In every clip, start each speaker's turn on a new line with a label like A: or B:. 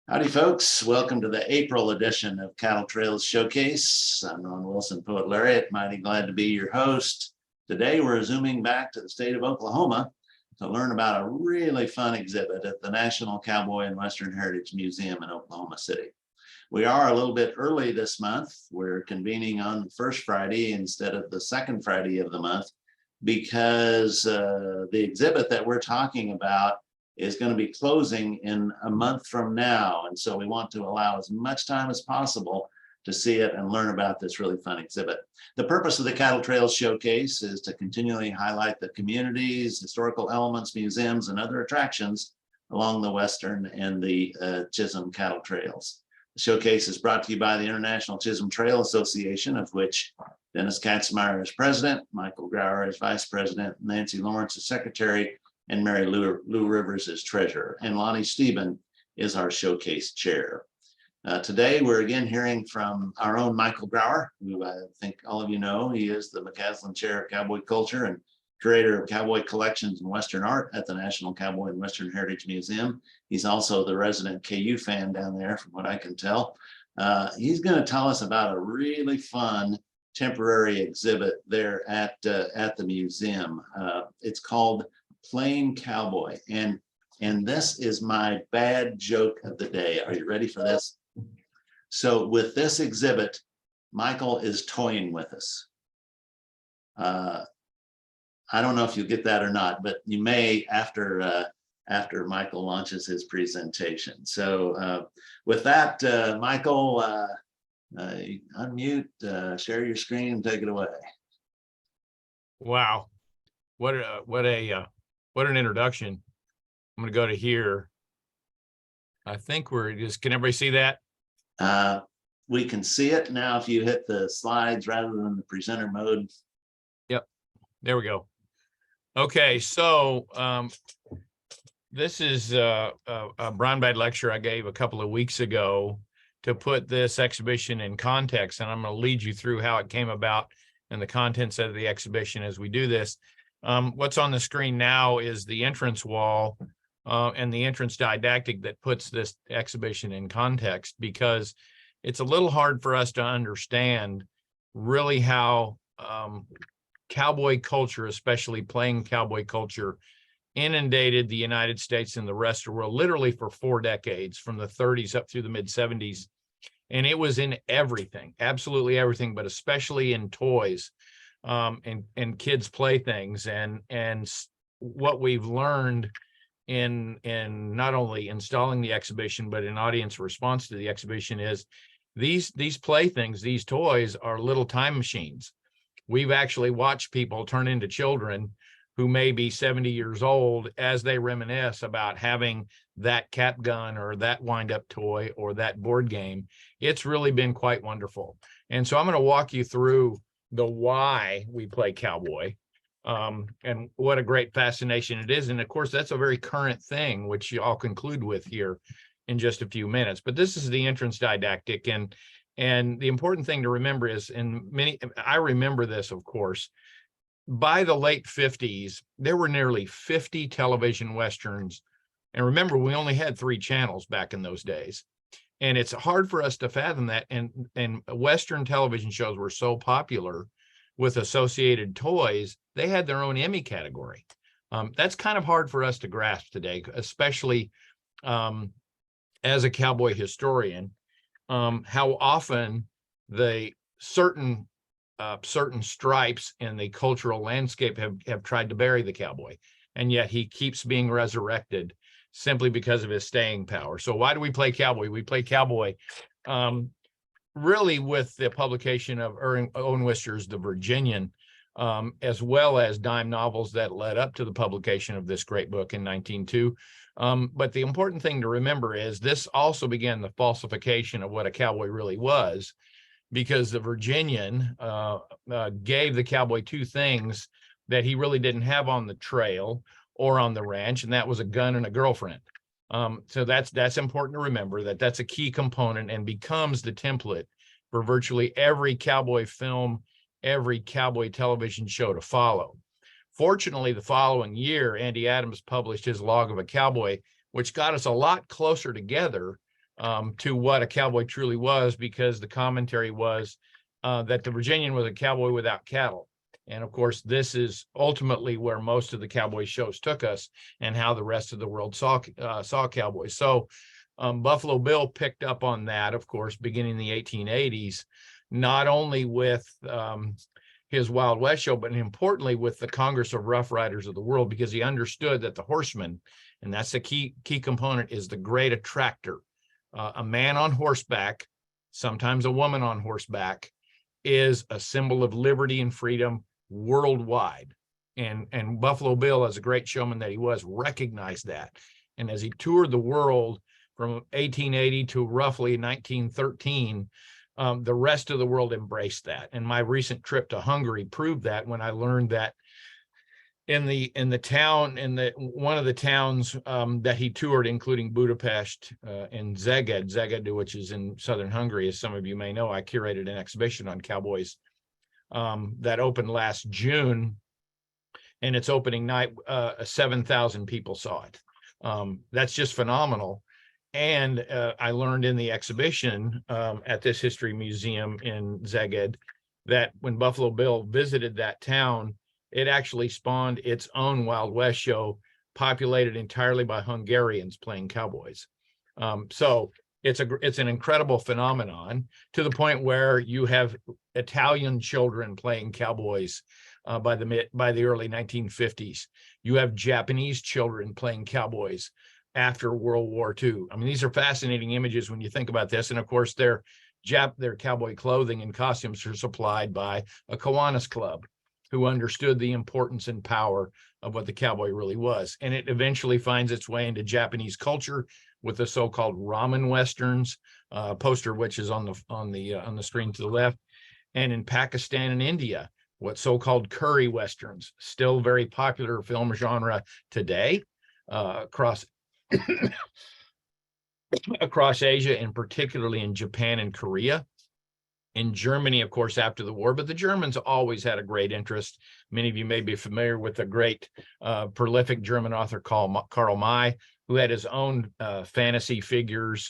A: Howdy, folks. Welcome to the April edition of Cattle Trails Showcase. I'm Ron Wilson, Poet Laureate. Mighty glad to be your host. Today, we're zooming back to the state of Oklahoma to learn about a really fun exhibit at the National Cowboy and Western Heritage Museum in Oklahoma City. We are a little bit early this month. We're convening on the first Friday instead of the second Friday of the month because the exhibit that we're talking about is going to be closing in a month from now. And so we want to allow as much time as possible to see it and learn about this really fun exhibit. The purpose of the Cattle Trails Showcase is to continually highlight the communities, historical elements, museums, and other attractions along the Western and the Chisholm Cattle Trails. The showcase is brought to you by the International Chisholm Trail Association, of which Dennis Katzmeyer is president, Michael Grauer is vice president, Nancy Lawrence is secretary, and Mary Lou Rivers is treasurer, and Lonnie Steben is our showcase chair. Today, we're again hearing from our own Michael Grauer, who I think all of you know. He is the McCaslin Chair of Cowboy Culture and curator of cowboy collections and Western art at the National Cowboy and Western Heritage Museum. He's also the resident KU fan down there, from what I can tell. He's going to tell us about a really fun temporary exhibit there at the museum. It's called Playing Cowboy, and this is my bad joke of the day. Are you ready for this? So with this exhibit, Michael is toying with us. I don't know if you get that or not, but you may after Michael launches his presentation. So with that, Michael, unmute, share your screen, and take it away.
B: Wow, what an introduction. I'm going to go to here. I think we're just, can everybody see that?
A: We can see it now if you hit the slides rather than the presenter mode.
B: Yep, there we go. Okay, so this is a brown bag lecture I gave a couple of weeks ago to put this exhibition in context, and I'm going to lead you through how it came about and the contents of the exhibition as we do this. What's on the screen now is the entrance wall and the entrance didactic that puts this exhibition in context, because it's a little hard for us to understand really how cowboy culture, especially playing cowboy culture, inundated the United States and the rest of the world literally for 4 decades, from the 30s up through the mid 70s. And it was in everything, absolutely everything, but especially in toys. And kids' playthings, and what we've learned in not only installing the exhibition but in audience response to the exhibition is these playthings, these toys, are little time machines. We've actually watched people turn into children who may be 70 years old as they reminisce about having that cap gun or that wind-up toy or that board game. It's really been quite wonderful. And so I'm going to walk you through the why we play cowboy, and what a great fascination it is. And of course, that's a very current thing, which I'll conclude with here in just a few minutes. But this is the entrance didactic, and the important thing to remember is, I remember this, of course, by the late 50s, there were nearly 50 television Westerns. And remember, we only had 3 channels back in those days. And it's hard for us to fathom that. And Western television shows were so popular with associated toys, they had their own Emmy category. That's kind of hard for us to grasp today, especially as a cowboy historian, how often the certain stripes in the cultural landscape have tried to bury the cowboy, and yet he keeps being resurrected simply because of his staying power. So why do we play cowboy? We play cowboy really with the publication of Owen Wister's The Virginian, as well as dime novels that led up to the publication of this great book in 1902. But the important thing to remember is this also began the falsification of what a cowboy really was, because the Virginian gave the cowboy 2 things that he really didn't have on the trail or on the ranch, and that was a gun and a girlfriend. So that's important to remember, that's a key component and becomes the template for virtually every cowboy film, every cowboy television show to follow. Fortunately, the following year, Andy Adams published his Log of a Cowboy, which got us a lot closer together to what a cowboy truly was, because the commentary was that the Virginian was a cowboy without cattle. And of course, this is ultimately where most of the cowboy shows took us, and how the rest of the world saw cowboys. So Buffalo Bill picked up on that, of course, beginning in the 1880s, not only with his Wild West show, but importantly with the Congress of Rough Riders of the World, because he understood that the horseman, and that's the key component, is the great attractor. A man on horseback, sometimes a woman on horseback, is a symbol of liberty and freedom worldwide. And Buffalo Bill, as a great showman that he was, recognized that. And as he toured the world from 1880 to roughly 1913, the rest of the world embraced that. And my recent trip to Hungary proved that, when I learned that in the town, one of the towns that he toured, including Budapest and Szeged, which is in southern Hungary, as some of you may know, I curated an exhibition on cowboys that opened last June, and its opening night, 7,000 people saw it. That's just phenomenal. And I learned in the exhibition at this history museum in Szeged that when Buffalo Bill visited that town, it actually spawned its own Wild West show, populated entirely by Hungarians playing cowboys. So it's an incredible phenomenon, to the point where you have Italian children playing cowboys by the early 1950s. You have Japanese children playing cowboys after World War II. I mean, these are fascinating images when you think about this. And of course, their cowboy clothing and costumes are supplied by a Kiwanis Club, who understood the importance and power of what the cowboy really was. And it eventually finds its way into Japanese culture with the so-called ramen westerns, poster which is on the screen to the left, and in Pakistan and India, what so-called curry westerns, still very popular film genre today, across Asia, and particularly in Japan and Korea. In Germany, of course, after the war, but the Germans always had a great interest. Many of you may be familiar with the great prolific German author Karl May, who had his own fantasy figures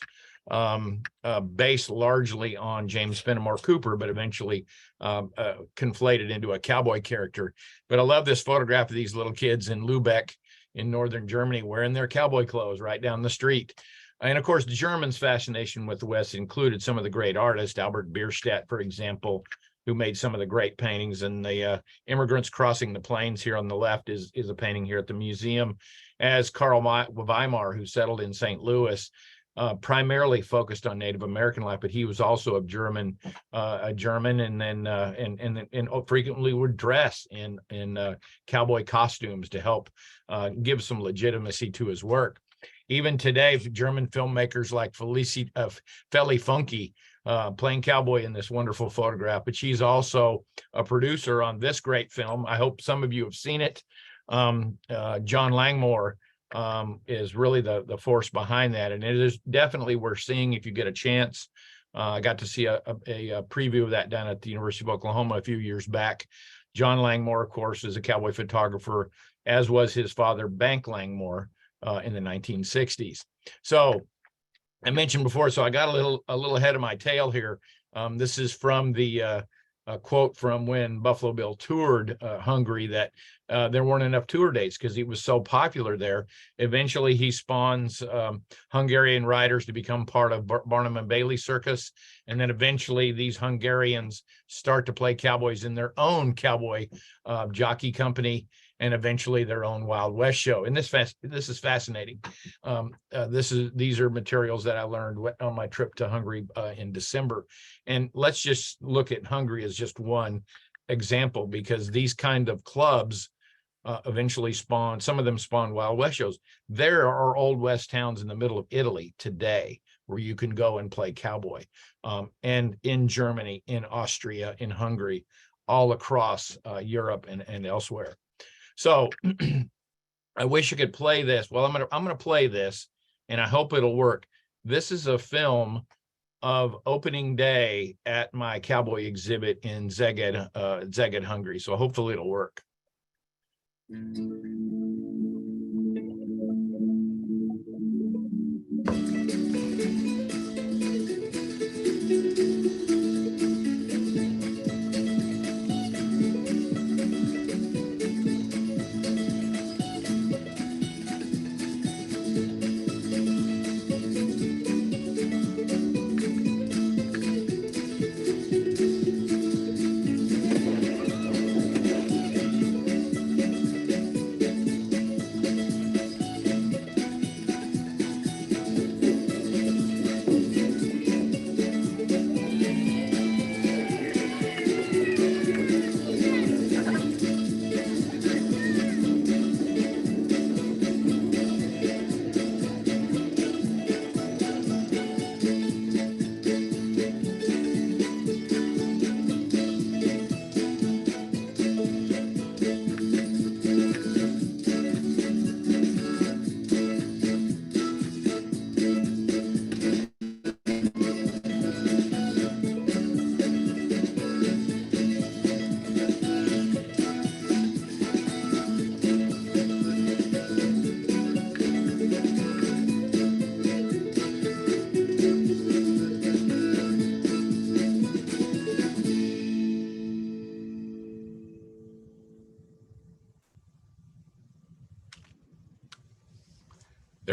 B: based largely on James Fenimore Cooper, but eventually conflated into a cowboy character. But I love this photograph of these little kids in Lübeck in northern Germany wearing their cowboy clothes right down the street. And of course, the Germans' fascination with the West included some of the great artists, Albert Bierstadt, for example, who made some of the great paintings. And the Immigrants Crossing the Plains here on the left is a painting here at the museum, as Karl Weimar, who settled in St. Louis, primarily focused on Native American life, but he was also a German, and then frequently would dress in cowboy costumes to help give some legitimacy to his work. Even today, German filmmakers like Feli Funke playing cowboy in this wonderful photograph, but she's also a producer on this great film. I hope some of you have seen it. John Langmore is really the force behind that, and it is definitely worth seeing if you get a chance. I got to see a preview of that down at the University of Oklahoma a few years back. John Langmore, of course, is a cowboy photographer, as was his father, Bank Langmore, in the 1960s. So I mentioned before, so I got a little ahead of my tail here. This is from the quote from when Buffalo Bill toured Hungary, that there weren't enough tour dates because he was so popular there. Eventually, he spawns Hungarian riders to become part of Barnum and Bailey Circus. And then eventually these Hungarians start to play cowboys in their own cowboy jockey company, and eventually their own Wild West show. And this is fascinating. These are materials that I learned on my trip to Hungary in December. And let's just look at Hungary as just one example, because these kind of clubs eventually spawn, some of them spawn Wild West shows. There are Old West towns in the middle of Italy today where you can go and play cowboy. And in Germany, in Austria, in Hungary, all across Europe and elsewhere. So I wish I could play this. Well, I'm gonna play this, and I hope it'll work. This is a film of opening day at my cowboy exhibit in Szeged, Hungary. So hopefully it'll work.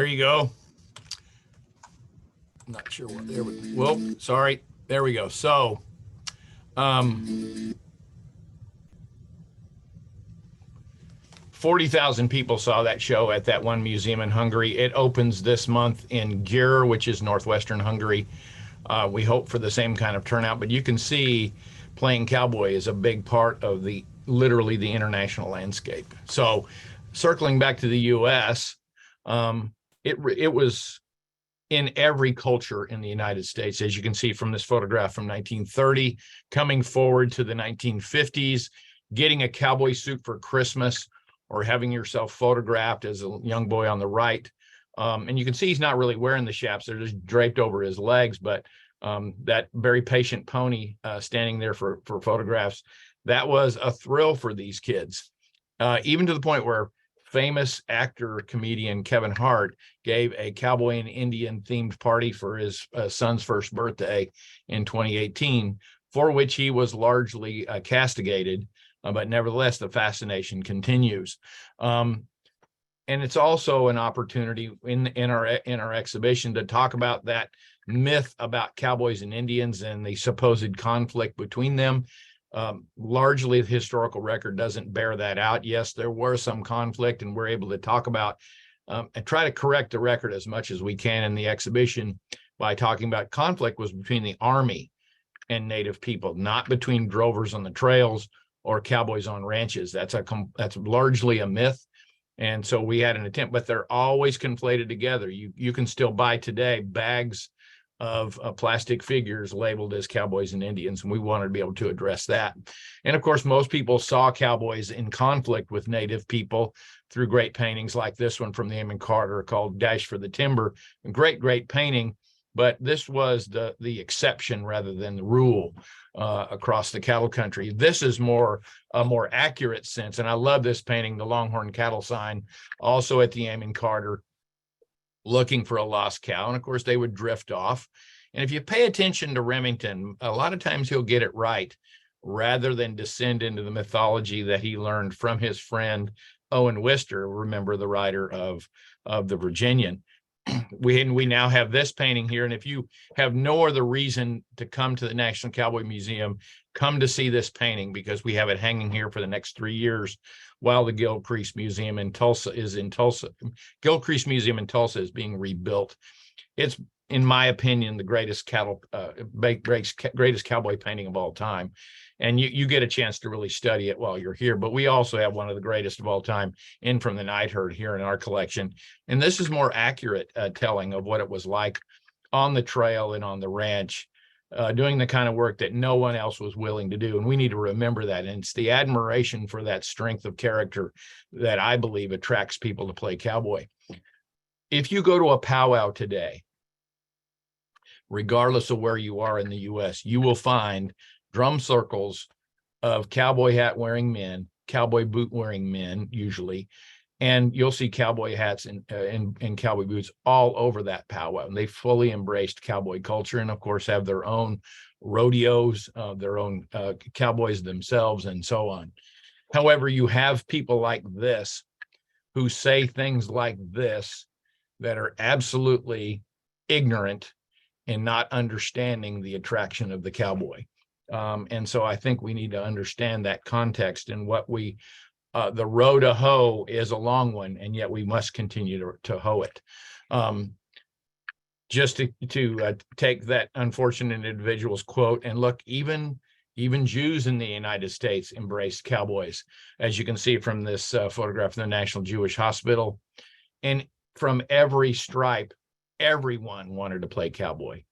B: There you go. I'm not sure what there we whoa, sorry. There we go. So 40,000 people saw that show at that one museum in Hungary. It opens this month in Győr, which is northwestern Hungary. We hope for the same kind of turnout, but you can see Playing Cowboy is a big part of literally the international landscape. So circling back to the US, it was in every culture in the United States, as you can see from this photograph from 1930, coming forward to the 1950s, getting a cowboy suit for Christmas or having yourself photographed as a young boy on the right. And you can see he's not really wearing the chaps. They're just draped over his legs, but that very patient pony standing there for photographs, that was a thrill for these kids, even to the point where famous actor, comedian Kevin Hart gave a cowboy and Indian themed party for his son's first birthday in 2018, for which he was largely castigated, but nevertheless, the fascination continues. And it's also an opportunity in our exhibition to talk about that myth about cowboys and Indians and the supposed conflict between them. Largely, the historical record doesn't bear that out. Yes, there were some conflict, and we're able to talk about and try to correct the record as much as we can in the exhibition by talking about conflict was between the Army and Native people, not between drovers on the trails or cowboys on ranches. That's largely a myth. And so we had an attempt, but they're always conflated together. You can still buy today bags of plastic figures labeled as cowboys and Indians, and we wanted to be able to address that. And of course, most people saw cowboys in conflict with Native people through great paintings like this one from the Amon Carter called Dash for the Timber. Great painting, but this was the exception rather than the rule across the cattle country. This is a more accurate sense, and I love this painting, the Longhorn Cattle Sign, also at the Amon Carter, looking for a lost cow. And of course, they would drift off. And if you pay attention to Remington, a lot of times he'll get it right rather than descend into the mythology that he learned from his friend Owen Wister, remember the writer of the Virginian. We now have this painting here, and if you have no other reason to come to the National Cowboy Museum, come to see this painting because we have it hanging here for the next 3 years while the Gilcrease Museum in Tulsa is in Tulsa. Gilcrease Museum in Tulsa is being rebuilt. It's, in my opinion, the greatest cowboy painting of all time. And you get a chance to really study it while you're here. But we also have one of the greatest of all time in from the Night Herd here in our collection. And this is more accurate telling of what it was like on the trail and on the ranch, doing the kind of work that no one else was willing to do. And we need to remember that. And it's the admiration for that strength of character that I believe attracts people to play cowboy. If you go to a powwow today, regardless of where you are in the US, you will find drum circles of cowboy hat wearing men, cowboy boot wearing men usually, and you'll see cowboy hats and cowboy boots all over that powwow. And they fully embraced cowboy culture, and of course have their own rodeos, their own cowboys themselves, and so on. However, you have people like this who say things like this that are absolutely ignorant and not understanding the attraction of the cowboy. And so I think we need to understand that context and what the road to hoe is a long one, and yet we must continue to hoe it. Just to take that unfortunate individual's quote and look, even Jews in the United States embraced cowboys, as you can see from this photograph in the National Jewish Hospital. And from every stripe, everyone wanted to play cowboy.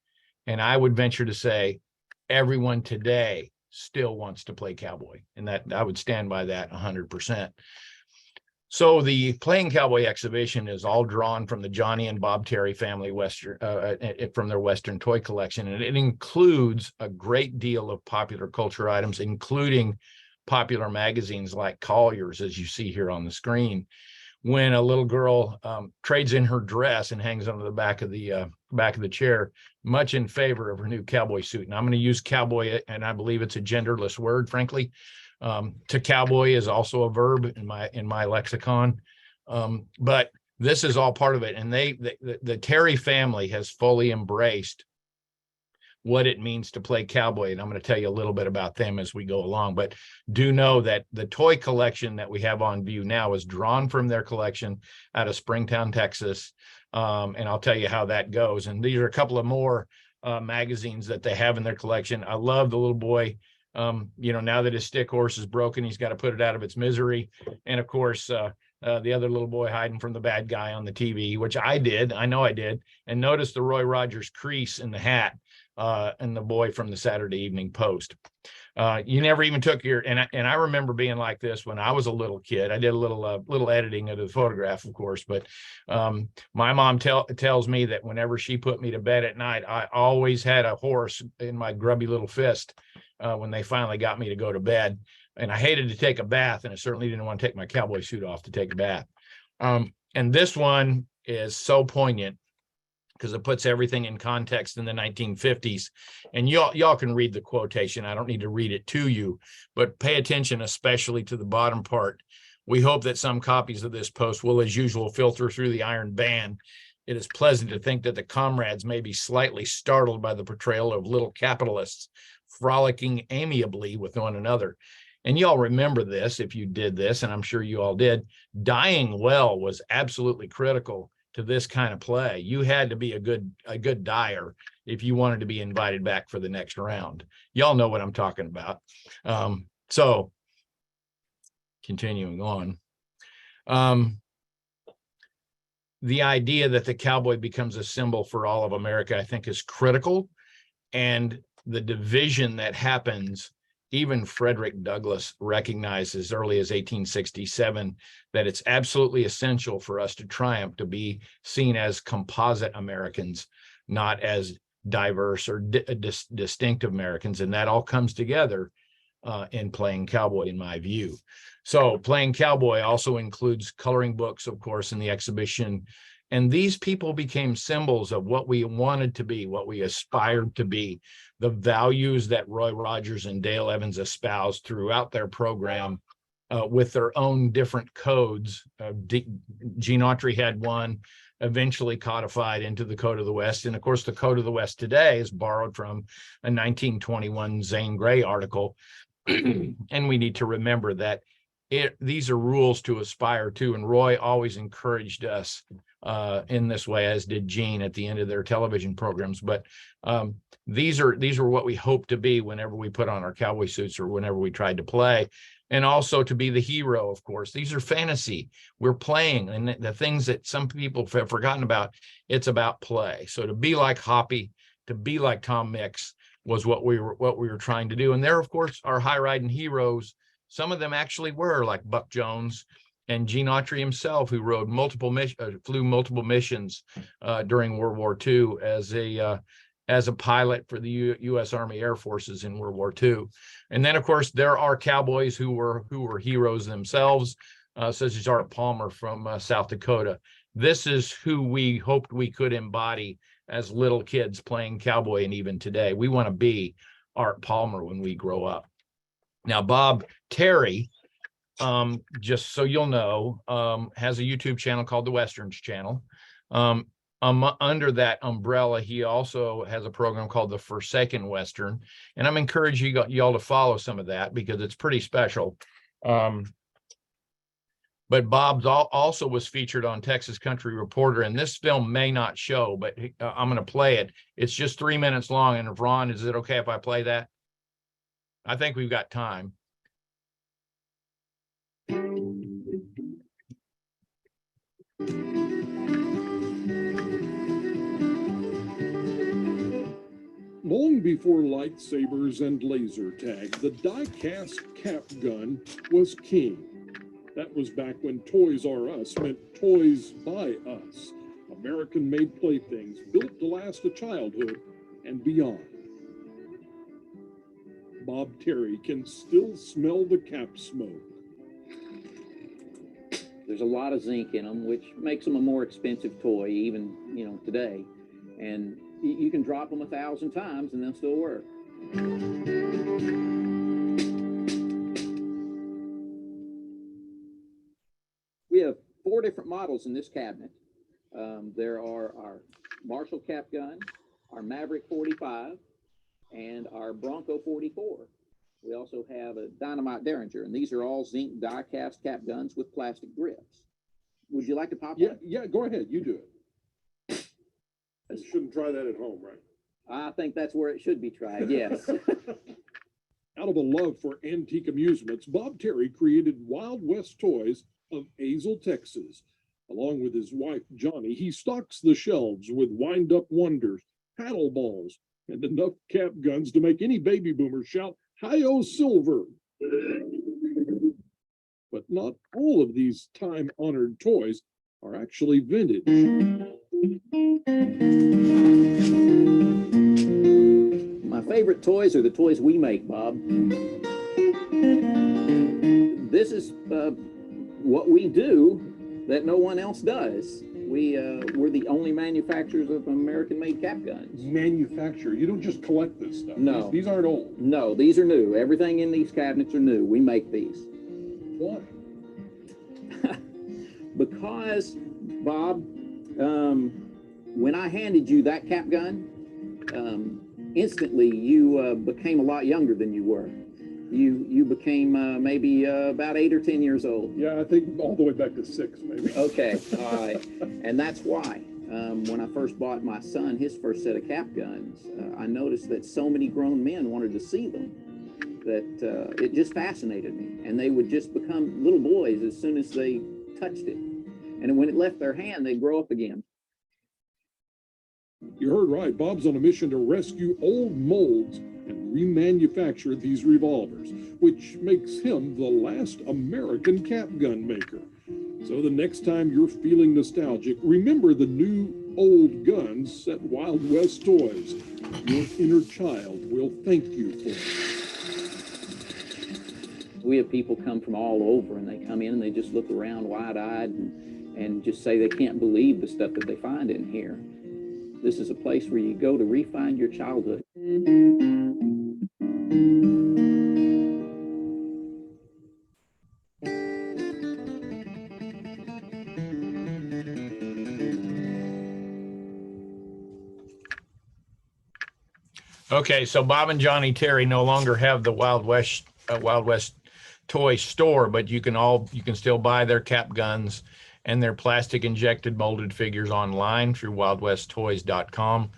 B: And I would venture to say everyone today still wants to play cowboy, and that I would stand by that 100%. So the Playing Cowboy exhibition is all drawn from the Johnny and Bob Terry family from their Western toy collection, and it includes a great deal of popular culture items, including popular magazines like Collier's, as you see here on the screen. When a little girl trades in her dress and hangs onto the back of the chair, much in favor of her new cowboy suit. And I'm going to use cowboy, and I believe it's a genderless word, frankly. To cowboy is also a verb in my lexicon. But this is all part of it. And the Terry family has fully embraced what it means to play cowboy. And I'm going to tell you a little bit about them as we go along, but do know that the toy collection that we have on view now is drawn from their collection out of Springtown, Texas. And I'll tell you how that goes. And these are a couple of more magazines that they have in their collection. I love the little boy. Now that his stick horse is broken, he's got to put it out of its misery. And of course, the other little boy hiding from the bad guy on the TV, which I know I did. And notice the Roy Rogers crease in the hat. And the boy from the Saturday Evening Post. You never even took your, and I remember being like this when I was a little kid. I did a little editing of the photograph, of course, but my mom tells me that whenever she put me to bed at night, I always had a horse in my grubby little fist when they finally got me to go to bed. And I hated to take a bath, and I certainly didn't want to take my cowboy suit off to take a bath. And this one is so poignant, because it puts everything in context in the 1950s. And y'all can read the quotation. I don't need to read it to you, but pay attention, especially to the bottom part. We hope that some copies of this post will, as usual, filter through the iron band. It is pleasant to think that the comrades may be slightly startled by the portrayal of little capitalists frolicking amiably with one another. And y'all remember this if you did this, and I'm sure you all did. Dying well was absolutely critical to this kind of play. You had to be a good dyer if you wanted to be invited back for the next round. Y'all know what I'm talking about. So continuing on, the idea that the cowboy becomes a symbol for all of America, I think, is critical. And the division that happens, even Frederick Douglass recognized as early as 1867 that it's absolutely essential for us to triumph, to be seen as composite Americans, not as diverse or distinct Americans. And that all comes together in Playing Cowboy, in my view. So Playing Cowboy also includes coloring books, of course, in the exhibition. And these people became symbols of what we wanted to be, what we aspired to be, the values that Roy Rogers and Dale Evans espoused throughout their program with their own different codes. Gene Autry had one eventually codified into the Code of the West. And of course, the Code of the West today is borrowed from a 1921 Zane Grey article. And we need to remember that these are rules to aspire to. And Roy always encouraged us in this way, as did Gene at the end of their television programs. But these are what we hope to be whenever we put on our cowboy suits or whenever we tried to play. And also to be the hero, of course. These are fantasy. We're playing, and the things that some people have forgotten about, it's about play. So to be like Hoppy, to be like Tom Mix was what we were trying to do. And there, of course, are high-riding heroes. Some of them actually were, like Buck Jones and Gene Autry himself, who rode flew multiple missions during World War II as a pilot for the U.S. Army Air Forces in World War II. And then, of course, there are cowboys who were heroes themselves, such as Art Palmer from South Dakota. This is who we hoped we could embody as little kids playing cowboy, and even today. We want to be Art Palmer when we grow up. Now, Bob Terry, just so you'll know, has a YouTube channel called the Westerns Channel. Under that umbrella, he also has a program called the Forsaken Western, and I'm encouraging y'all to follow some of that because it's pretty special. But Bob also was featured on Texas Country Reporter, and this film may not show, but I'm going to play it. It's just 3 minutes long, and Ron, is it okay if I play that? I think we've got time.
C: Long before lightsabers and laser tag, the die-cast cap gun was king. That was back when Toys R Us meant toys by us. American-made playthings built to last a childhood and beyond. Bob Terry can still smell the cap smoke.
D: There's a lot of zinc in them, which makes them a more expensive toy, even today. And you can drop them 1,000 times and they'll still work. We have 4 4 different models in this cabinet. There are our Marshall cap gun, our Maverick 45, and our Bronco 44. We also have a Dynamite Derringer, and these are all zinc die-cast cap guns with plastic grips. Would you like to pop one?
C: Yeah, go ahead. You do it. You shouldn't try that at home, right?
D: I think that's where it should be tried, yes.
C: Out of a love for antique amusements, Bob Terry created Wild West Toys of Azle, Texas. Along with his wife, Johnny, he stocks the shelves with wind-up wonders, paddle balls, and enough cap guns to make any baby boomer shout, "Hi-yo, silver!" But not all of these time-honored toys are actually vintage.
D: My favorite toys are the toys we make, Bob. This is what we do that no one else does. We're the only manufacturers of American-made cap guns.
C: Manufacturer. You don't just collect this stuff.
D: No.
C: These aren't old.
D: No, these are new. Everything in these cabinets are new. We make these.
C: Why?
D: Because, Bob, when I handed you that cap gun, instantly you became a lot younger than you were. You became maybe about 8 or 10 years old.
C: Yeah, I think all the way back to 6, maybe.
D: Okay, all right. And that's why when I first bought my son his first set of cap guns, I noticed that so many grown men wanted to see them that it just fascinated me. And they would just become little boys as soon as they touched it. And when it left their hand, they'd grow up again.
C: You heard right. Bob's on a mission to rescue old molds and remanufacture these revolvers, which makes him the last American cap gun maker. So the next time you're feeling nostalgic, remember the new old guns at Wild West Toys. Your inner child will thank you for it.
D: We have people come from all over, and they come in and they just look around wide-eyed and just say they can't believe the stuff that they find in here. This is a place where you go to re-find your childhood.
B: Okay, so Bob and Johnny Terry no longer have the Wild West toy store, but you can still buy their cap guns and their plastic injected molded figures online through wildwesttoys.com.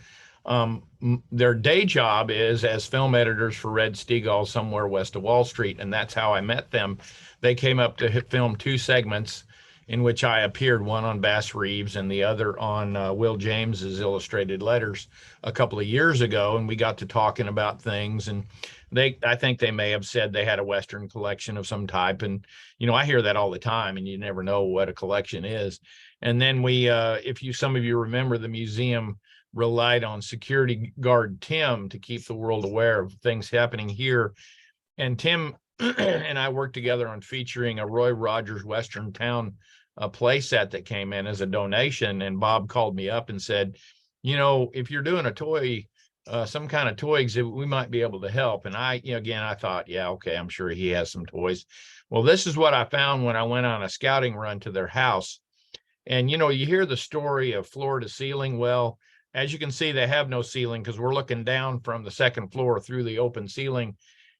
B: Their day job is as film editors for Red Steagall somewhere west of Wall Street, and that's how I met them. They came up to film 2 segments in which I appeared, one on Bass Reeves and the other on Will James's Illustrated Letters a couple of years ago, and we got to talking about things. And I think they may have said they had a Western collection of some type, and I hear that all the time, and you never know what a collection is. And then some of you remember, the museum relied on security guard Tim to keep the world aware of things happening here. And Tim and I worked together on featuring a Roy Rogers Western Town play set that came in as a donation. And Bob called me up and said, if you're doing a toy, some kind of toy exhibit, we might be able to help. And I thought, yeah, okay, I'm sure he has some toys. Well, this is what I found when I went on a scouting run to their house. And, you hear the story of floor to ceiling. Well, as you can see, they have no ceiling because we're looking down from the second floor through the open ceiling.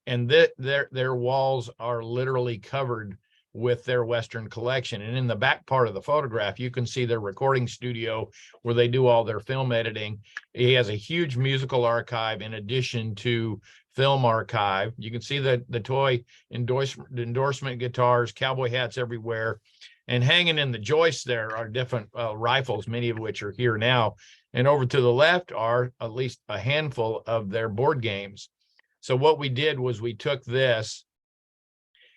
B: And their walls are literally covered with their Western collection. And in the back part of the photograph, you can see their recording studio where they do all their film editing. He has a huge musical archive in addition to film archive. You can see the toy endorsement guitars, cowboy hats everywhere. And hanging in the joists there are different rifles, many of which are here now. And over to the left are at least a handful of their board games. So what we did was we took this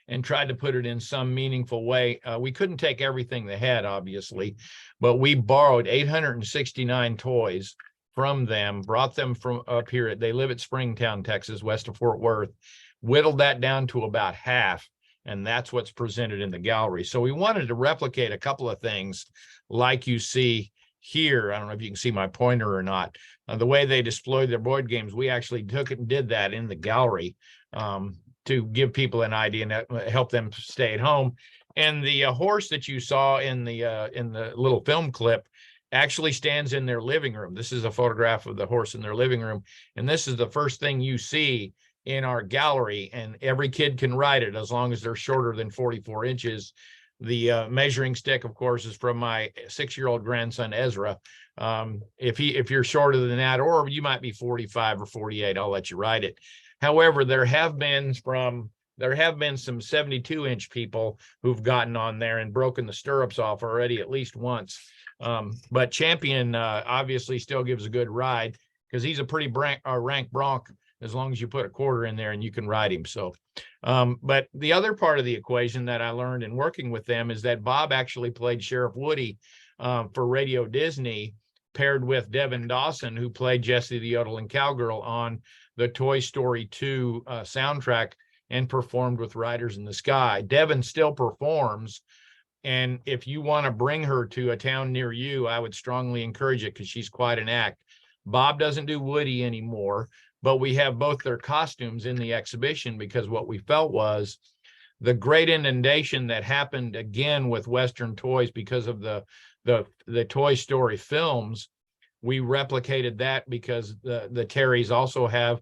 B: and tried to put it in some meaningful way. We couldn't take everything they had, obviously, but we borrowed 869 toys from them, brought them from up here. They live at Springtown, Texas, west of Fort Worth, whittled that down to about half, and that's what's presented in the gallery. So we wanted to replicate a couple of things like you see here. I don't know if you can see my pointer or not. The way they display their board games, we actually took it and did that in the gallery to give people an idea and help them stay at home. And the horse that you saw in the little film clip actually stands in their living room. This is a photograph of the horse in their living room. And this is the first thing you see in our gallery, and every kid can ride it as long as they're shorter than 44 inches. The measuring stick, of course, is from my 6-year-old grandson, Ezra. If you're shorter than that, or you might be 45 or 48, I'll let you ride it. However, there have been some 72-inch people who've gotten on there and broken the stirrups off already at least once. But Champion obviously still gives a good ride because he's a pretty rank bronc as long as you put a quarter in there and you can ride him. So, but the other part of the equation that I learned in working with them is that Bob actually played Sheriff Woody for Radio Disney, paired with Devin Dawson, who played Jessie the Yodeling Cowgirl on the Toy Story 2 soundtrack and performed with Riders in the Sky. Devin still performs. And if you want to bring her to a town near you, I would strongly encourage it because she's quite an act. Bob doesn't do Woody anymore, but we have both their costumes in the exhibition because what we felt was the great inundation that happened again with Western toys because of the Toy Story films. We replicated that because the Terrys also have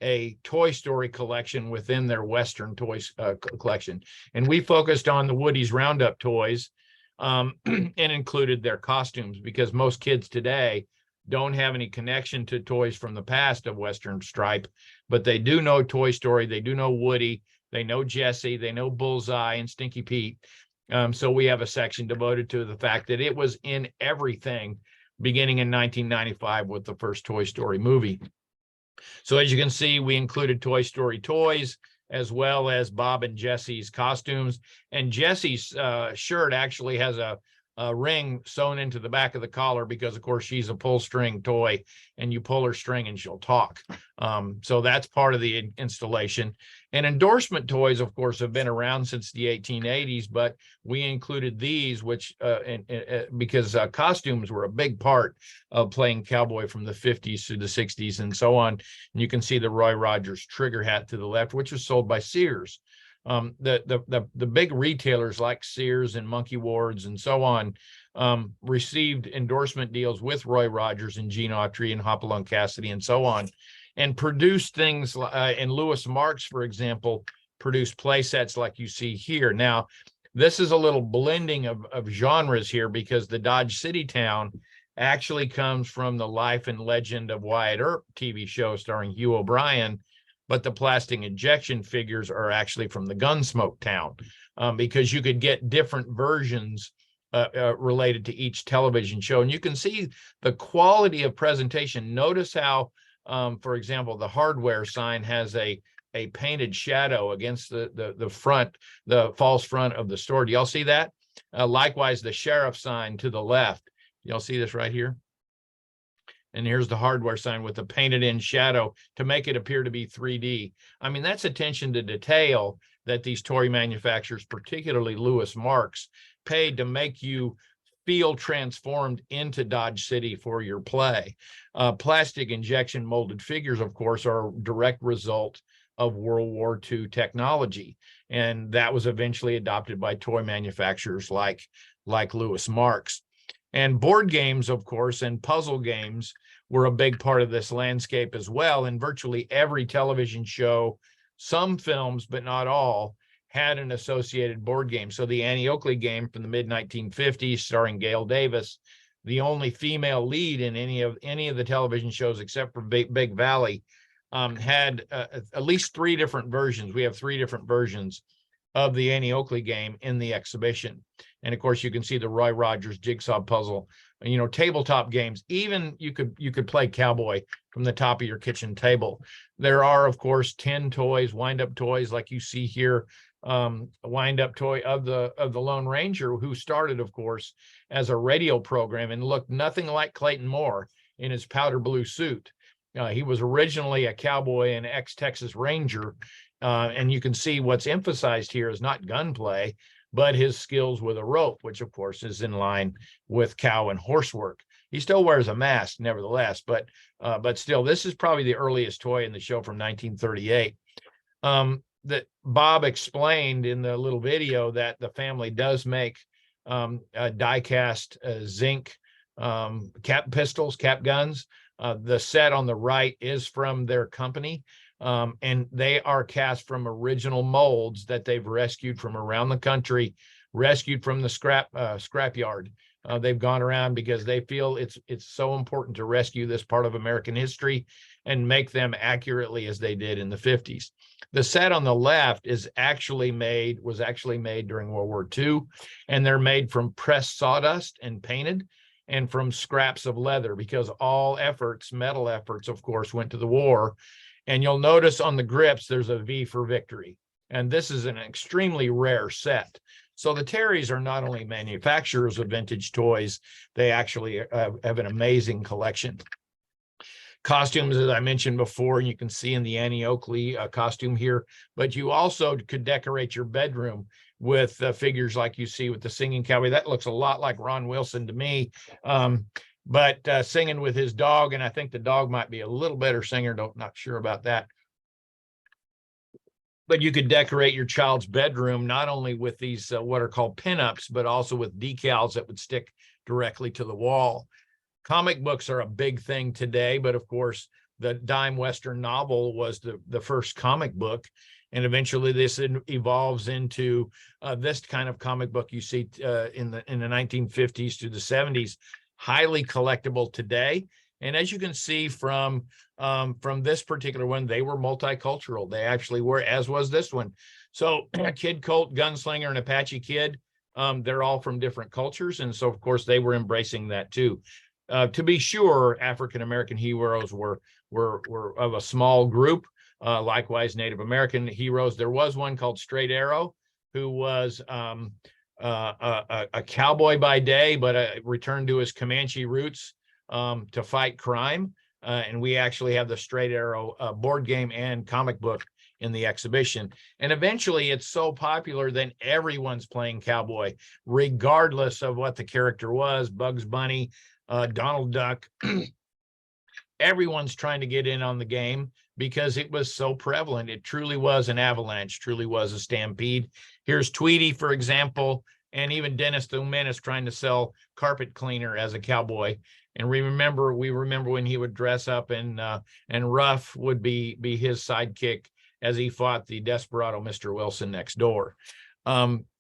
B: a Toy Story collection within their Western toys collection. And we focused on the Woody's Roundup toys and included their costumes because most kids today don't have any connection to toys from the past of Western stripe, but they do know Toy Story, they do know Woody, they know Jessie, they know Bullseye and Stinky Pete. So we have a section devoted to the fact that it was in everything beginning in 1995 with the first Toy Story movie. So as you can see, we included Toy Story toys as well as Bob and Jessie's costumes. And Jessie's shirt actually has a ring sewn into the back of the collar because, of course, she's a pull string toy and you pull her string and she'll talk. So that's part of the installation. And endorsement toys, of course, have been around since the 1880s, but we included these, which because costumes were a big part of Playing Cowboy from the 50s to the 60s and so on. And you can see the Roy Rogers trigger hat to the left, which was sold by Sears. The big retailers like Sears and Monkey Ward's and so on received endorsement deals with Roy Rogers and Gene Autry and Hopalong Cassidy and so on, and produced things. And Lewis Marks, for example, produced play sets like you see here. Now, this is a little blending of genres here because the Dodge City Town actually comes from the life and legend of Wyatt Earp TV show starring Hugh O'Brien, but the plastic injection figures are actually from the Gunsmoke Town because you could get different versions related to each television show. And you can see the quality of presentation. Notice how, for example, the hardware sign has a painted shadow against the front, the false front of the store. Do y'all see that? Likewise, the sheriff sign to the left. Y'all see this right here? And here's the hardware sign with the painted in shadow to make it appear to be 3D. I mean, that's attention to detail that these toy manufacturers, particularly Lewis Marks, paid to make you feel transformed into Dodge City for your play. Plastic injection molded figures, of course, are a direct result of World War II technology. And that was eventually adopted by toy manufacturers like Lewis Marks. And board games, of course, and puzzle games were a big part of this landscape as well. And virtually every television show, some films, but not all, had an associated board game. So the Annie Oakley game from the mid-1950s, starring Gail Davis, the only female lead in any of the television shows except for Big Valley, had at least 3 different versions. We have 3 different versions of the Annie Oakley game in the exhibition. And of course, you can see the Roy Rogers jigsaw puzzle, tabletop games. Even you could play Cowboy from the top of your kitchen table. There are, of course, 10 toys, wind-up toys like you see here. A wind-up toy of the Lone Ranger, who started, of course, as a radio program and looked nothing like Clayton Moore in his powder blue suit. He was originally a cowboy and ex-Texas Ranger. And you can see what's emphasized here is not gunplay, but his skills with a rope, which of course is in line with cow and horse work. He still wears a mask, nevertheless, but still, this is probably the earliest toy in the show from 1938. that Bob explained in the little video that the family does make die cast zinc cap pistols, cap guns. The set on the right is from their company, and they are cast from original molds that they've rescued from around the country, rescued from the scrap yard. They've gone around because they feel it's so important to rescue this part of American history and make them accurately as they did in the 50s. The set on the left was actually made during World War II, and they're made from pressed sawdust and painted, and from scraps of leather, because all metal efforts, of course, went to the war. And you'll notice on the grips, there's a V for victory. And this is an extremely rare set. So the Terrys are not only manufacturers of vintage toys, they actually have an amazing collection. Costumes, as I mentioned before, you can see in the Annie Oakley costume here, but you also could decorate your bedroom with figures like you see with the singing cowboy. That looks a lot like Ron Wilson to me, but singing with his dog, and I think the dog might be a little better singer, not sure about that. But you could decorate your child's bedroom not only with these what are called pinups, but also with decals that would stick directly to the wall. Comic books are a big thing today, but of course, the dime Western novel was the first comic book. And eventually this evolves into this kind of comic book you see in the 1950s to the 70s, highly collectible today. And as you can see from this particular one, they were multicultural. They actually were, as was this one. So Kid Colt, Gunslinger, and Apache Kid, they're all from different cultures. And so, of course, they were embracing that too. To be sure, African-American heroes were of a small group. Likewise, Native American heroes. There was one called Straight Arrow, who was a cowboy by day, but returned to his Comanche roots to fight crime. And we actually have the Straight Arrow board game and comic book in the exhibition. And eventually it's so popular that everyone's playing cowboy, regardless of what the character was, Bugs Bunny, Donald Duck. Everyone's trying to get in on the game because it was so prevalent. It truly was an avalanche, truly was a stampede. Here's Tweety, for example, and even Dennis the Menace trying to sell carpet cleaner as a cowboy. And we remember when he would dress up and Ruff would be his sidekick as he fought the desperado Mr. Wilson next door.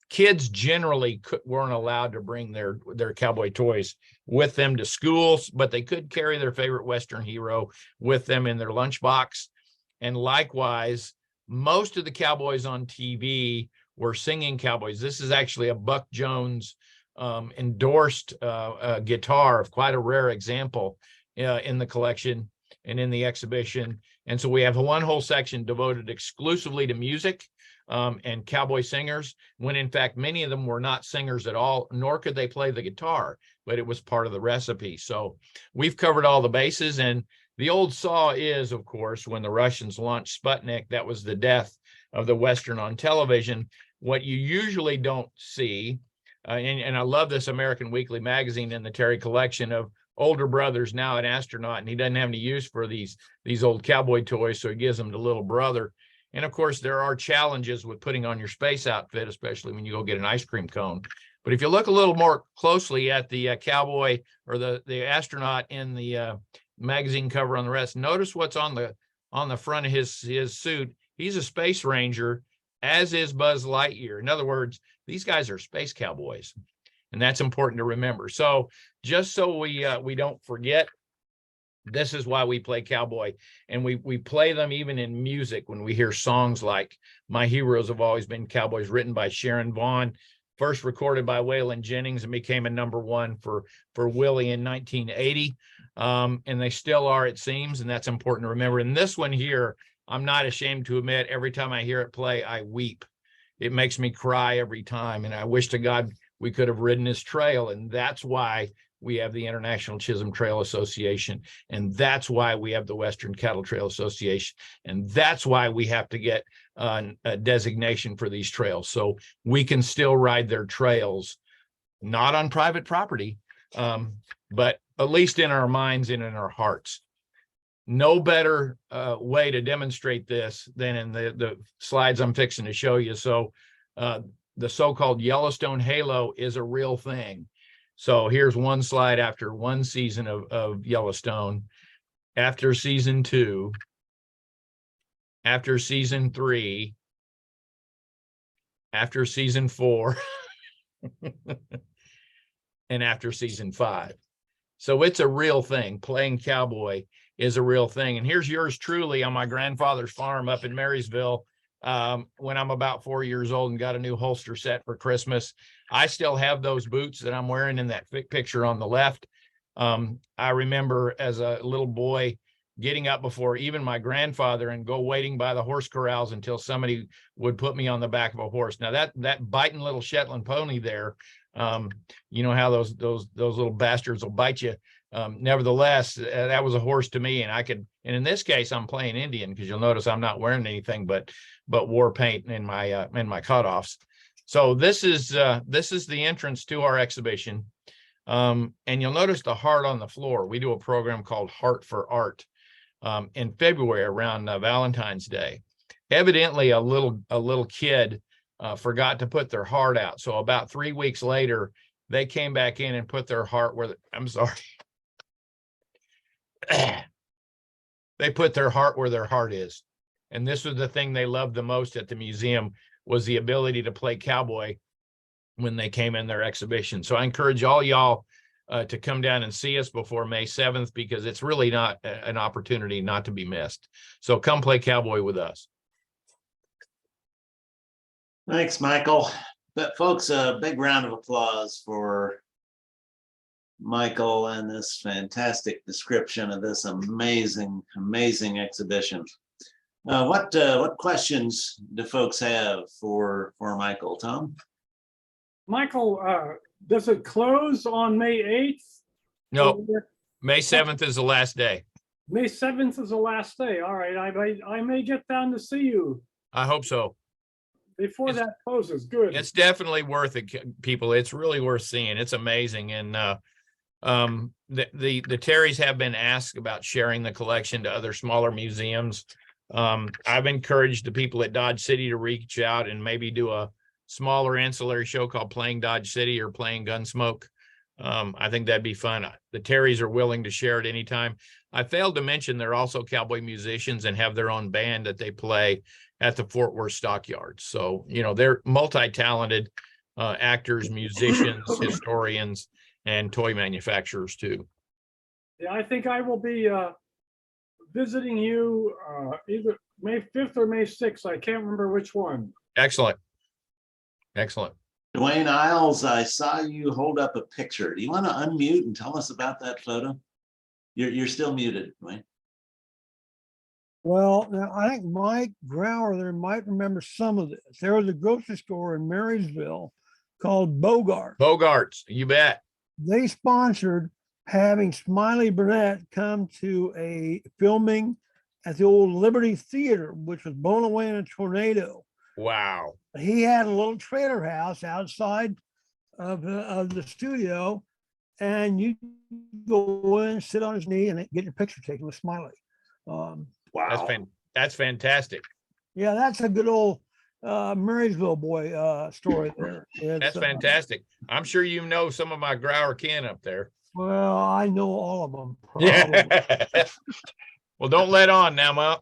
B: Kids generally weren't allowed to bring their cowboy toys with them to schools, but they could carry their favorite Western hero with them in their lunchbox. And likewise, most of the cowboys on TV were singing cowboys. This is actually a Buck Jones endorsed guitar, of quite a rare example in the collection and in the exhibition. And so we have one whole section devoted exclusively to music and cowboy singers, when in fact many of them were not singers at all, nor could they play the guitar, but it was part of the recipe. So we've covered all the bases. And the old saw is, of course, when the Russians launched Sputnik, that was the death of the Western on television. What you usually don't see, and I love this American Weekly magazine in the Terry collection of older brothers, now an astronaut, and he doesn't have any use for these old cowboy toys, so he gives them to little brother. And of course, there are challenges with putting on your space outfit, especially when you go get an ice cream cone. But if you look a little more closely at the cowboy or the astronaut in the magazine cover on the rest, notice what's on the front of his suit. He's a space ranger, as is Buzz Lightyear. In other words, these guys are space cowboys, and that's important to remember. So just so we don't forget, this is why we play cowboy, and we play them even in music when we hear songs like My Heroes Have Always Been Cowboys, written by Sharon Vaughn, first recorded by Waylon Jennings, and became a #1 for Willie in 1980. And they still are, it seems, and that's important to remember. And this one here, I'm not ashamed to admit, every time I hear it play, I weep. It makes me cry every time, and I wish to God we could have ridden his trail. And that's why we have the International Chisholm Trail Association, and that's why we have the Western Cattle Trail Association, and that's why we have to get a designation for these trails, so we can still ride their trails, not on private property, but at least in our minds and in our hearts. no better way to demonstrate this than in the slides I'm fixing to show you. So the so-called Yellowstone halo is a real thing. So here's one slide after one season of Yellowstone, after season 2, after season 3, after season 4, and after season 5. So it's a real thing. Playing Cowboy is a real thing. And here's yours truly on my grandfather's farm up in Marysville, when I'm about 4 years old and got a new holster set for Christmas. I still have those boots that I'm wearing in that picture on the left. I remember as a little boy getting up before even my grandfather and go waiting by the horse corrals until somebody would put me on the back of a horse. Now that biting little Shetland pony there, you know how those little bastards will bite you. Nevertheless, that was a horse to me, and in this case, I'm playing Indian, because you'll notice I'm not wearing anything but war paint in my cutoffs. So this is the entrance to our exhibition. And you'll notice the heart on the floor. We do a program called Heart for Art in February around Valentine's Day. Evidently, a little kid forgot to put their heart out. So about 3 weeks later, they came back in and put their heart where I'm sorry. They put their heart where their heart is. And this was the thing they loved the most at the museum, was the ability to play cowboy when they came in their exhibition. So I encourage all y'all to come down and see us before May 7th, because it's really not an opportunity not to be missed. So come play cowboy with us.
A: Thanks, Michael. But folks, a big round of applause for Michael and this fantastic description of this amazing exhibition. What questions do folks have for Michael? Tom?
E: Michael, does it close on May 8th?
B: No, May 7th is the last day.
E: May 7th is the last day. All right, I may get down to see you
B: I hope so.
E: before that closes. Good.
B: It's definitely worth it, people. It's really worth seeing. It's amazing. And the Terrys have been asked about sharing the collection to other smaller museums. I've encouraged the people at Dodge City to reach out and maybe do a smaller ancillary show called Playing Dodge City or Playing Gunsmoke. I think that'd be fun. The Terrys are willing to share at any time. I failed to mention they're also cowboy musicians and have their own band that they play at the Fort Worth Stockyards. So, you know, they're multi-talented actors, musicians, historians, and toy manufacturers too.
E: Yeah, I think I will be visiting you either May 5th or May 6th. I can't remember which one.
B: Excellent. Excellent.
A: Dwayne Isles, I saw you hold up a picture. Do you want to unmute and tell us about that photo? You're still muted, Dwayne.
F: Well, now, I think Mike Grauer there might remember some of this. There was a grocery store in Marysville called Bogart.
B: Bogarts, you bet.
F: They sponsored having Smiley Burnett come to a filming at the old Liberty Theater, which was blown away in a tornado.
B: Wow.
F: He had a little trailer house outside of the studio, and you go in, sit on his knee, and get your picture taken with Smiley.
A: Wow.
B: That's fantastic.
F: Yeah, that's a good old Marysville boy story there.
B: That's fantastic. I'm sure you know some of my Grauer kin up there.
F: Well, I know all of them.
B: Yeah. Well, don't let on now,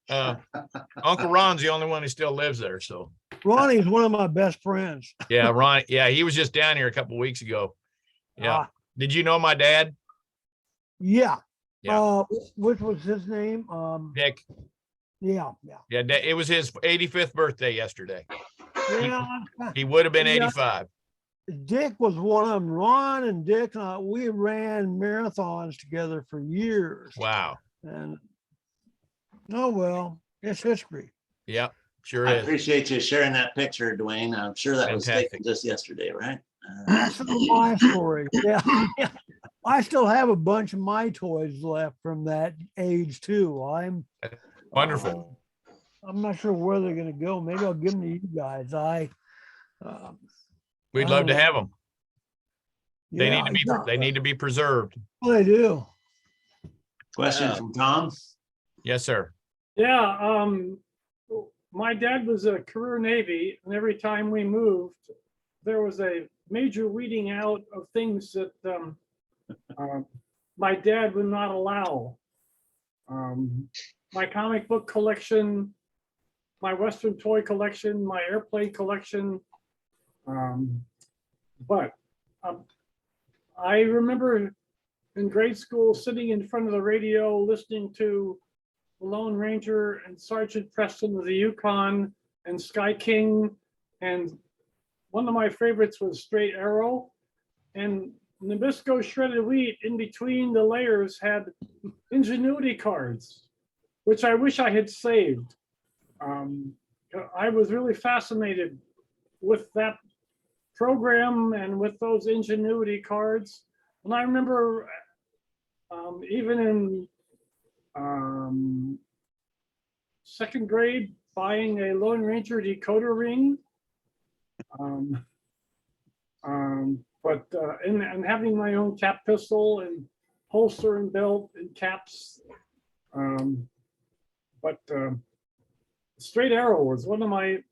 B: Uncle Ron's the only one who still lives there. So
F: Ronnie's one of my best friends.
B: yeah, Ron. Yeah, he was just down here a couple of weeks ago. Yeah. Did you know my dad?
F: Yeah.
B: Yeah.
F: Which was his name?
B: Dick.
F: Yeah.
B: Yeah, it was his 85th birthday yesterday.
F: Yeah.
B: He would have been
F: Yeah.
B: 85.
F: Dick was one of them. Ron and Dick and I, we ran marathons together for years.
B: Wow.
F: And oh well, it's history.
B: Yep, sure
A: I
B: is.
A: appreciate you sharing that picture, Dwayne. I'm sure that was
B: Fantastic.
A: taken just yesterday, right?
F: That's my story. Yeah. I still have a bunch of my toys left from that age too. I'm
B: Wonderful.
F: I'm not sure where they're going to go. Maybe I'll give them to you guys.
B: We'd
F: I
B: love to
F: don't know.
B: have them. They
F: Yeah,
B: need to be preserved.
F: they do.
A: Question from Tom?
B: Yes, sir.
E: Yeah, my dad was a career Navy, and every time we moved, there was a major weeding out of things that my dad would not allow. My comic book collection, my Western toy collection, my airplane collection. But I remember in grade school sitting in front of the radio listening to the Lone Ranger and Sergeant Preston of the Yukon and Sky King. And one of my favorites was Straight Arrow. And Nabisco shredded wheat in between the layers had ingenuity cards, which I wish I had saved. I was really fascinated with that program and with those ingenuity cards. And I remember even in second grade buying a Lone Ranger decoder ring. And having my own cap pistol and holster and belt and caps. Straight Arrow was one of my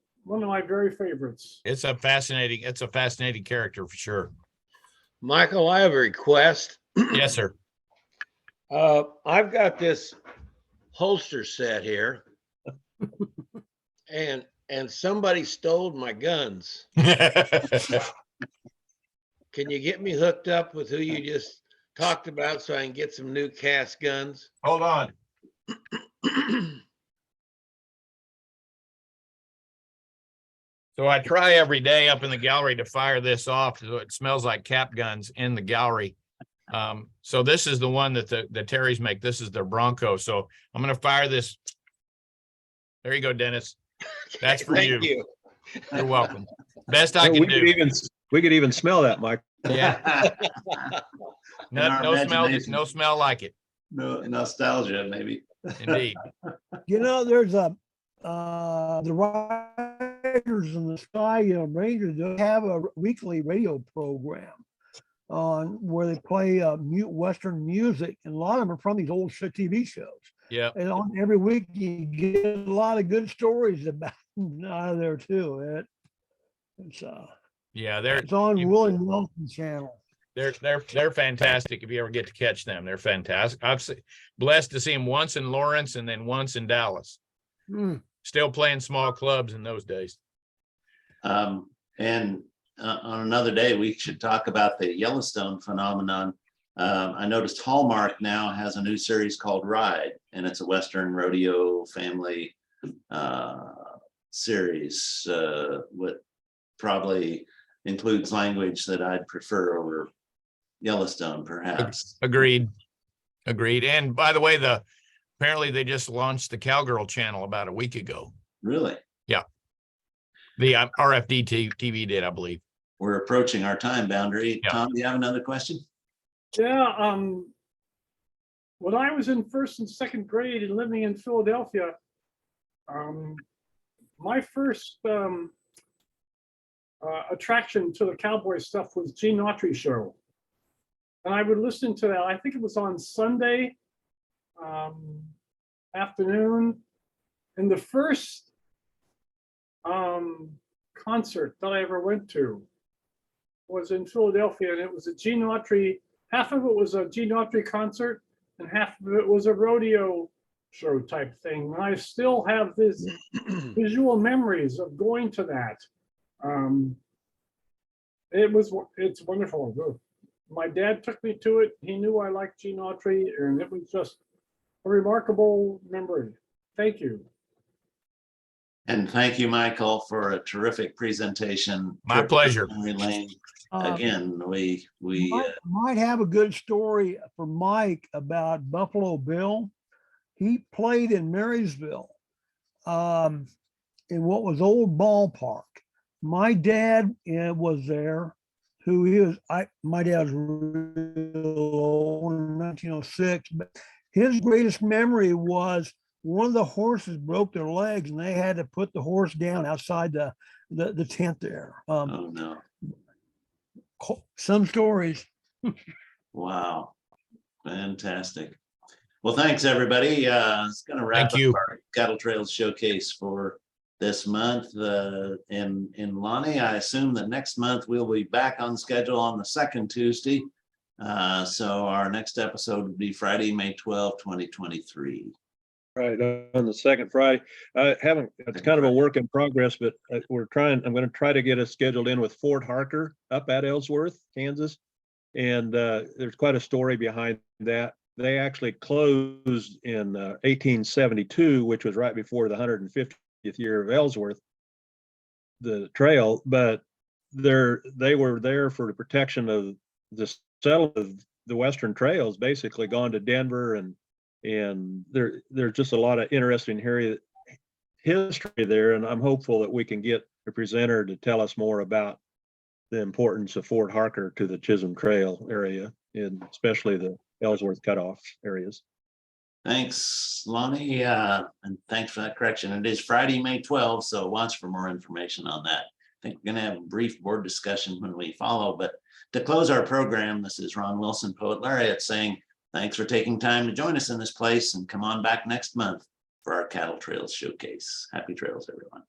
E: very favorites.
B: It's a fascinating character for sure.
G: Michael, I have a request.
B: Yes, sir.
G: I've got this holster set here, and somebody stole my guns. Can you get me hooked up with who you just talked about so I can get some new cast guns?
B: Hold on. So I try every day up in the gallery to fire this off so it smells like cap guns in the gallery. So this is the one that the Terrys make. This is their Bronco. So I'm going to fire this. There you go, Dennis. That's for
G: Thank
B: you.
G: you.
B: You're welcome. Best I can do.
H: We could even smell that, Mike.
B: Yeah.
A: In our
B: No smell like it.
A: No nostalgia, maybe.
B: Indeed.
F: You know, there's the Riders in the Sky Rangers. They have a weekly radio program on where they play Western music, and a lot of them are from these old TV shows.
B: Yeah.
F: And on every week you get a lot of good stories about out of there too. It's on Willie Nelson channel.
B: They're fantastic if you ever get to catch them. They're fantastic. I've blessed to see them once in Lawrence and then once in Dallas. Still playing small clubs in those days.
A: And on another day, we should talk about the Yellowstone phenomenon. I noticed Hallmark now has a new series called Ride, and it's a Western rodeo family series with probably includes language that I'd prefer over Yellowstone, perhaps.
B: Agreed. And by the way, apparently they just launched the Cowgirl channel about a week ago.
A: Really?
B: Yeah. The RFD TV did, I believe.
A: We're approaching our time boundary.
B: Yeah.
A: Tom, do you have another question?
E: Yeah. When I was in first and second grade and living in Philadelphia, my first attraction to the cowboy stuff was Gene Autry show. And I would listen to that. I think it was on Sunday afternoon. And the first concert that I ever went to was in Philadelphia, and it was a Gene Autry. Half of it was a Gene Autry concert, and half of it was a rodeo show type thing. And I still have this visual memories of going to that. It's wonderful. My dad took me to it. He knew I liked Gene Autry, and it was just a remarkable memory. Thank you.
A: And thank you, Michael, for a terrific presentation.
B: My pleasure.
A: Memory lane. Again, we
F: might have a good story for Mike about Buffalo Bill. He played in Marysville in what was old ballpark. My dad was there. My dad was real old in 1906, but his greatest memory was one of the horses broke their legs and they had to put the horse down outside the tent there.
A: oh no.
F: Some stories.
A: Wow. Fantastic. Well, thanks, everybody. It's going to wrap
B: Thank
A: up
B: you.
A: our Cattle Trails Showcase for this month. In Lonnie, I assume that next month we'll be back on schedule on the second Tuesday. So our next episode will be Friday, May 12, 2023.
H: Right, on the second Friday. I haven't, it's kind of a work in progress, but I'm going to try to get us scheduled in with Fort Harker up at Ellsworth, Kansas. And there's quite a story behind that. They actually closed in 1872, which was right before the 150th year of Ellsworth, the trail, but they were there for the protection of the settlement of the Western trails, basically gone to Denver, and there's just a lot of interesting history there, and I'm hopeful that we can get a presenter to tell us more about the importance of Fort Harker to the Chisholm Trail area, and especially the Ellsworth cutoff areas.
A: Thanks, Lonnie, and thanks for that correction. It is Friday, May 12th, so watch for more information on that. I think we're going to have a brief board discussion when we follow, but to close our program, this is Ron Wilson, Poet Laureate, saying thanks for taking time to join us in this place, and come on back next month for our Cattle Trails Showcase. Happy trails, everyone.